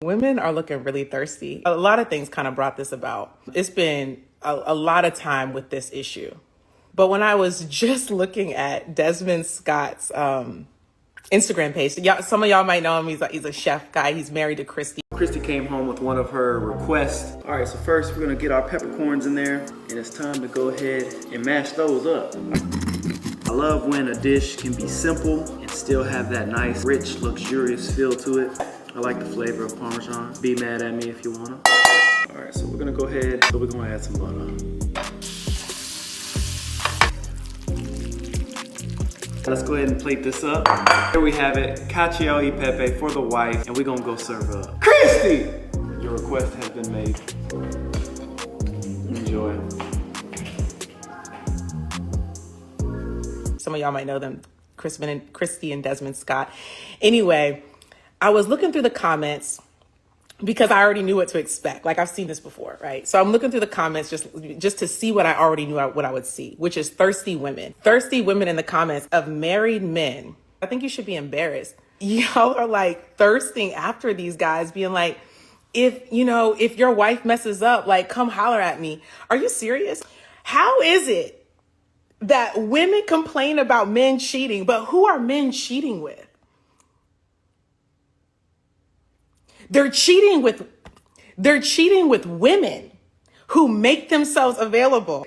Women are looking really thirsty. A lot of things kind of brought this about. It's been a lot of time with this issue. But when I was just looking at Desmond Scott's Instagram page, some of y'all might know him. He's a chef guy. He's married to Christy. Christy came home with one of her requests. All right, so first we're gonna get our peppercorns in there, and it's time to go ahead and mash those up. I love when a dish can be simple and still have that nice, rich, luxurious feel to it. I like the flavor of Parmesan. Be mad at me if you wanna. All right, so we're gonna go ahead, we're gonna add some butter. Let's go ahead and plate this up. Here we have it, cacio e pepe for the wife, and we're gonna go serve up. Christy! Your request has been made. Enjoy. Some of y'all might know them, Christy and Desmond Scott. Anyway, I was looking through the comments because I already knew what to expect. Like, I've seen this before, right? So I'm looking through the comments just to see what I already knew what I would see, which is thirsty women. Thirsty women in the comments of married men. I think you should be embarrassed. Y'all are like thirsting after these guys, being like, if your wife messes up, like, come holler at me. Are you serious? How is it that women complain about men cheating, but who are men cheating with? They're cheating with women who make themselves available.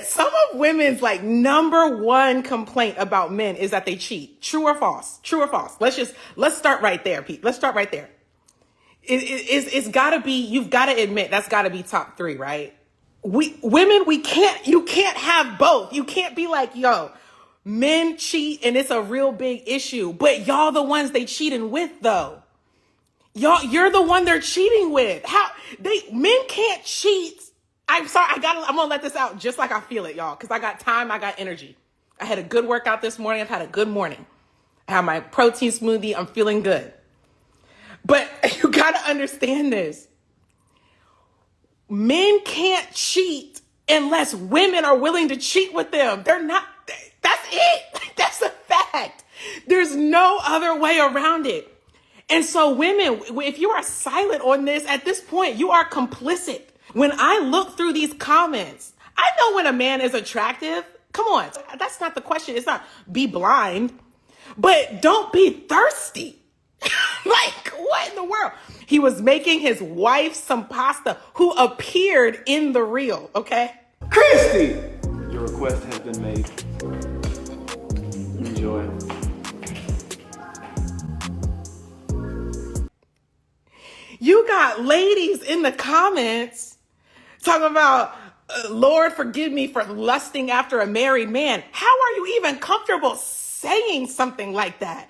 Some of women's like number one complaint about men is that they cheat. True or false? True or false? Let's start right there, Pete. Let's start right there. It's gotta be, you've gotta admit that's gotta be top three, right? You can't have both. You can't be like, yo, men cheat and it's a real big issue, but y'all the ones they cheating with though. You're the one they're cheating with. Men can't cheat. I'm sorry, I'm gonna let this out just like I feel it, y'all, because I got time, I got energy. I had a good workout this morning. I've had a good morning. I have my protein smoothie. I'm feeling good. But you gotta understand this. Men can't cheat unless women are willing to cheat with them. They're not, that's it. That's a fact. There's no other way around it. And so women, if you are silent on this, at this point, you are complicit. When I look through these comments, I know when a man is attractive. Come on, that's not the question. It's not be blind, but don't be thirsty. Like, what in the world? He was making his wife some pasta who appeared in the reel, okay? Christy! Your request has been made. Enjoy. You got ladies in the comments talking about, Lord, forgive me for lusting after a married man. How are you even comfortable saying something like that?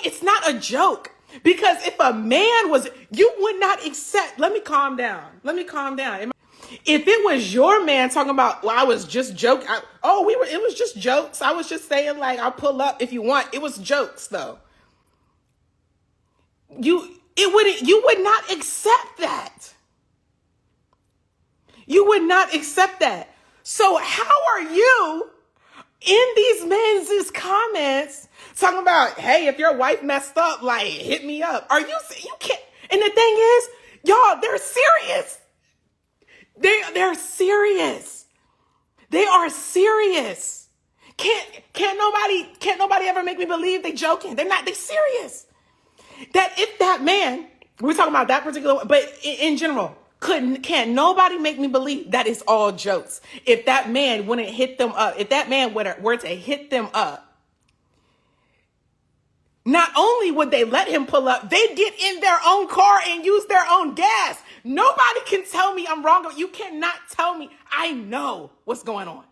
It's not a joke. Because if a man you would not accept, let me calm down. If it was your man talking about, well, I was just joking. It was just jokes. I was just saying, like, I'll pull up if you want. It was jokes though. You would not accept that. You would not accept that. So how are you in these men's comments talking about, hey, if your wife messed up, like, hit me up? You can't. And the thing is, y'all, they're serious. They're serious. They are serious. Can't nobody ever make me believe they joking. They're not, they serious. That if that man, we're talking about that particular one, but in general, can't nobody make me believe that it's all jokes. If that man wouldn't hit them up, if that man were to hit them up, not only would they let him pull up, they'd get in their own car and use their own gas. Nobody can tell me I'm wrong. You cannot tell me. I know what's going on.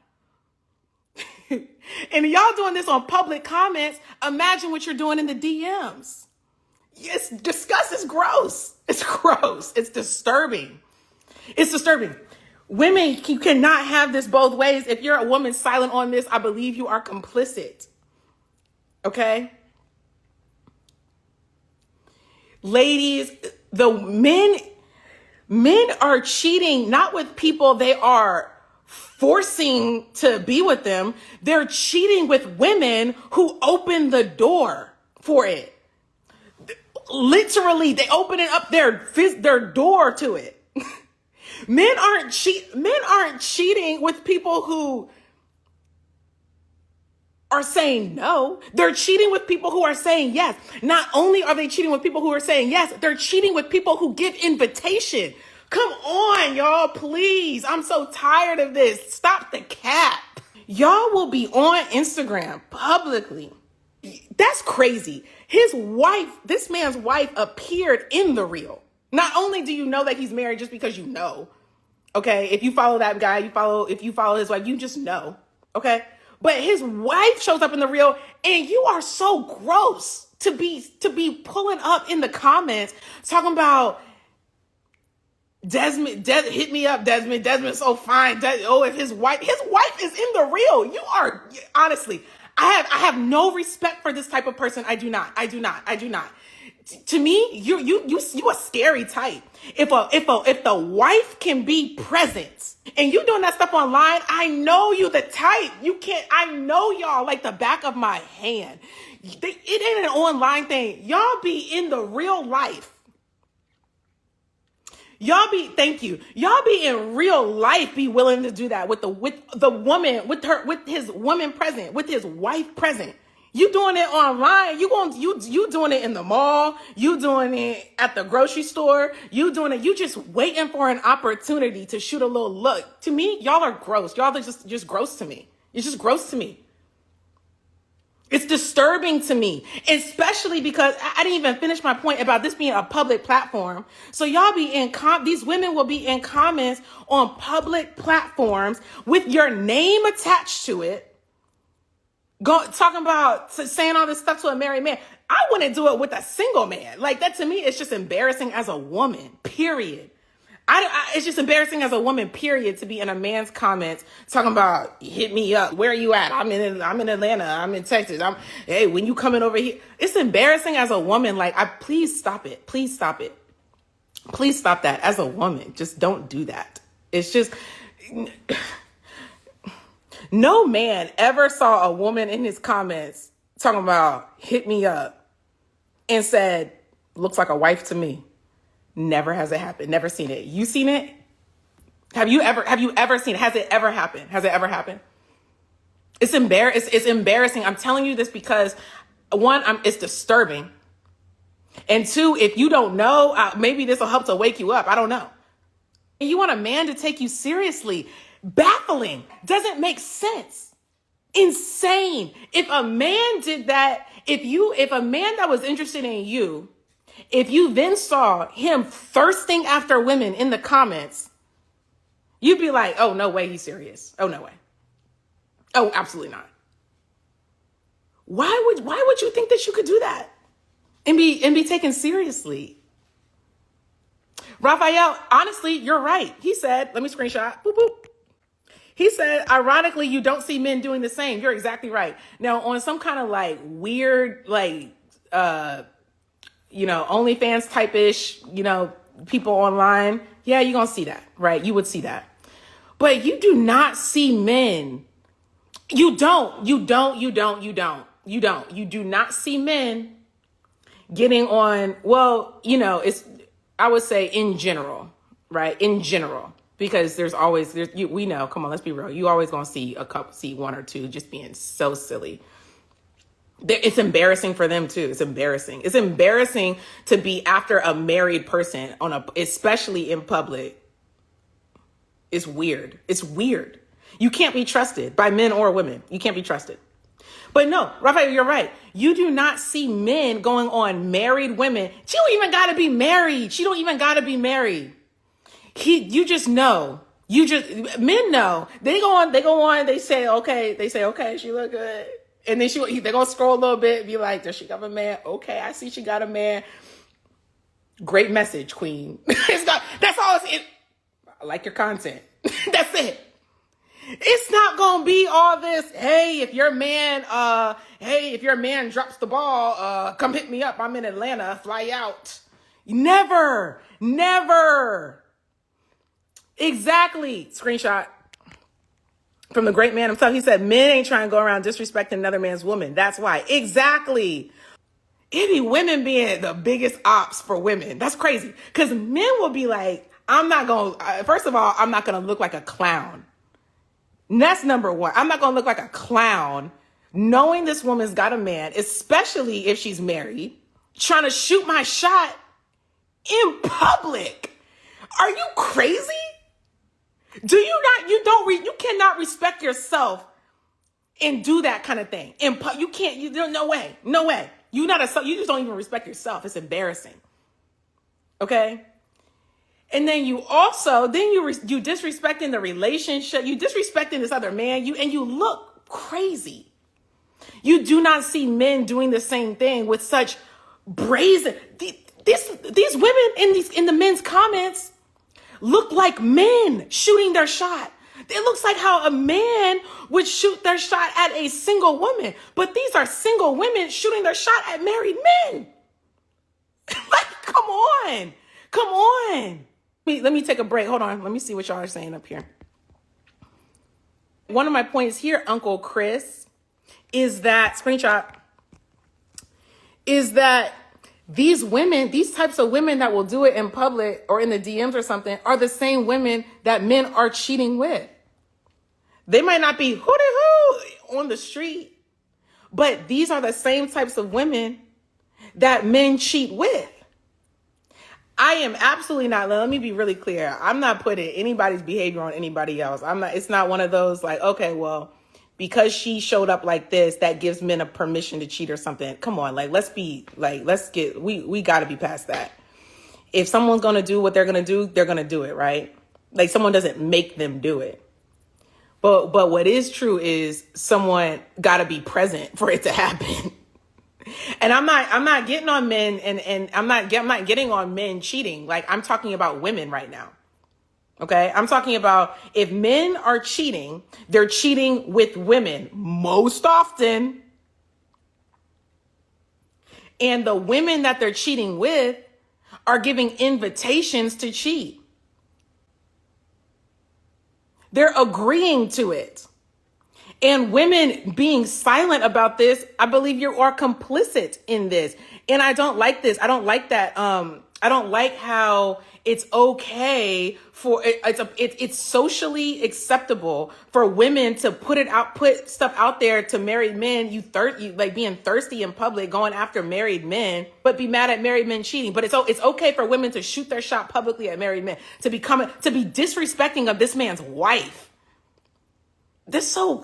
And y'all doing this on public comments. Imagine what you're doing in the DMs. It's disgusting. It's gross. It's gross. It's disturbing. It's disturbing. Women, you cannot have this both ways. If you're a woman silent on this, I believe you are complicit. Okay? Ladies, the men are cheating not with people they are forcing to be with them. They're cheating with women who open the door for it. Literally, they opening up their door to it. Men aren't cheating with people who are saying no. They're cheating with people who are saying yes. Not only are they cheating with people who are saying yes, they're cheating with people who give invitation. Come on, y'all, please. I'm so tired of this. Stop the cap. Y'all will be on Instagram publicly. That's crazy. This man's wife appeared in the reel. Not only do you know that he's married just because you know, okay? If you follow that guy, if you follow his wife, you just know, okay? But his wife shows up in the reel, and you are so gross to be pulling up in the comments talking about Desmond, hit me up, Desmond. Desmond's so fine. If his wife is in the reel, you are, honestly, I have no respect for this type of person. I do not. To me, you a scary type. If the wife can be present and you doing that stuff online, I know you the type. I know y'all like the back of my hand. It ain't an online thing. Y'all be in the real life. Y'all be in real life be willing to do that with the woman, with his woman present, with his wife present. You doing it online, you doing it in the mall, you doing it at the grocery store, you just waiting for an opportunity to shoot a little look. To me, y'all are gross. Y'all are just gross to me. It's just gross to me. It's disturbing to me, especially because I didn't even finish my point about this being a public platform. So y'all these women will be in comments on public platforms with your name attached to it, talking about saying all this stuff to a married man. I wouldn't do it with a single man. Like that to me, it's just embarrassing as a woman, period. It's just embarrassing as a woman, period, to be in a man's comments talking about, hit me up. Where are you at? I'm in Atlanta. I'm in Texas. Hey, when you coming over here? It's embarrassing as a woman. Like, please stop it. Please stop it. Please stop that as a woman. Just don't do that. It's just, no man ever saw a woman in his comments talking about, hit me up, and said, looks like a wife to me. Never has it happened. Never seen it. You seen it? Have you ever seen it? Has it ever happened? Has it ever happened? It's embarrassing. I'm telling you this because one, it's disturbing. And two, if you don't know, maybe this will help to wake you up. I don't know. And you want a man to take you seriously. Baffling. Doesn't make sense. Insane. If a man did that, if a man that was interested in you, if you then saw him thirsting after women in the comments, you'd be like, oh, no way he's serious. Oh, no way. Oh, absolutely not. Why would you think that you could do that and be taken seriously? Raphael, honestly, you're right. He said, let me screenshot. Boop, boop. He said, ironically, you don't see men doing the same. You're exactly right. Now, on some kind of like weird, like, OnlyFans type-ish, people online. Yeah, you're going to see that, right? You would see that. But you do not see men. You do not see men getting on, I would say in general, right? In general, because we know, come on, let's be real. You always going to see one or two just being so silly. It's embarrassing for them too. It's embarrassing. It's embarrassing to be after a married person especially in public. It's weird. It's weird. You can't be trusted by men or women. You can't be trusted. But no, Raphael, you're right. You do not see men going on married women. She don't even got to be married. She don't even got to be married. You just know. Men know. They go on. They say, okay, she look good. And then they're going to scroll a little bit and be like, does she got a man? Okay, I see she got a man. Great message, queen. That's all I like your content. That's it. It's not going to be all this, hey, if your man drops the ball, come hit me up. I'm in Atlanta, fly out. Never. Exactly. Screenshot. From the great man himself, he said, men ain't trying to go around disrespecting another man's woman. That's why. Exactly. it be women being the biggest ops for women. That's crazy. Because men will be like, first of all, I'm not going to look like a clown. And that's number one. I'm not going to look like a clown knowing this woman's got a man, especially if she's married, trying to shoot my shot in public. Are you crazy? You cannot respect yourself and do that kind of thing. No way. You just don't even respect yourself. It's embarrassing. Okay? And then you disrespecting the relationship, you disrespecting this other man, you look crazy. You do not see men doing the same thing with such brazen. These women in the men's comments look like men shooting their shot. It looks like how a man would shoot their shot at a single woman, but these are single women shooting their shot at married men. Like, come on. Let me take a break. Hold on. Let me see what y'all are saying up here. One of my points here, Uncle Chris, is that these types of women that will do it in public or in the DMs or something are the same women that men are cheating with. They might not be hoo-de-hoo on the street, but these are the same types of women that men cheat with. I am absolutely not, let me be really clear. I'm not putting anybody's behavior on anybody else. It's not one of those like, okay, well, because she showed up like this, that gives men a permission to cheat or something. Come on, we gotta be past that. If someone's gonna do what they're gonna do it, right? Like someone doesn't make them do it. But what is true is someone gotta be present for it to happen. And I'm not getting on men and I'm not getting on men cheating. Like I'm talking about women right now. Okay. I'm talking about if men are cheating, they're cheating with women most often. And the women that they're cheating with are giving invitations to cheat. They're agreeing to it. And women being silent about this, I believe you are complicit in this. And I don't like this. I don't like that. I don't like how it's okay it's socially acceptable for women to put stuff out there to married men. You like being thirsty in public, going after married men, but be mad at married men cheating. But it's okay for women to shoot their shot publicly at married men, to be disrespecting of this man's wife. It's so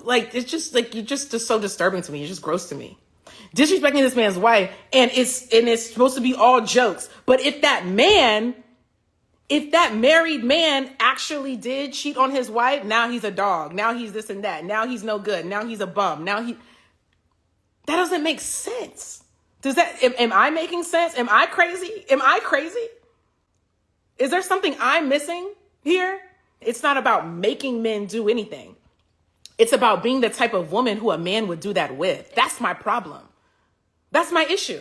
disturbing to me. It's just gross to me. Disrespecting this man's wife, and it's supposed to be all jokes. But if that married man actually did cheat on his wife, now he's a dog. Now he's this and that. Now he's no good. Now he's a bum. That doesn't make sense. Am I making sense? Am I crazy? Is there something I'm missing here? It's not about making men do anything. It's about being the type of woman who a man would do that with. That's my problem. That's my issue.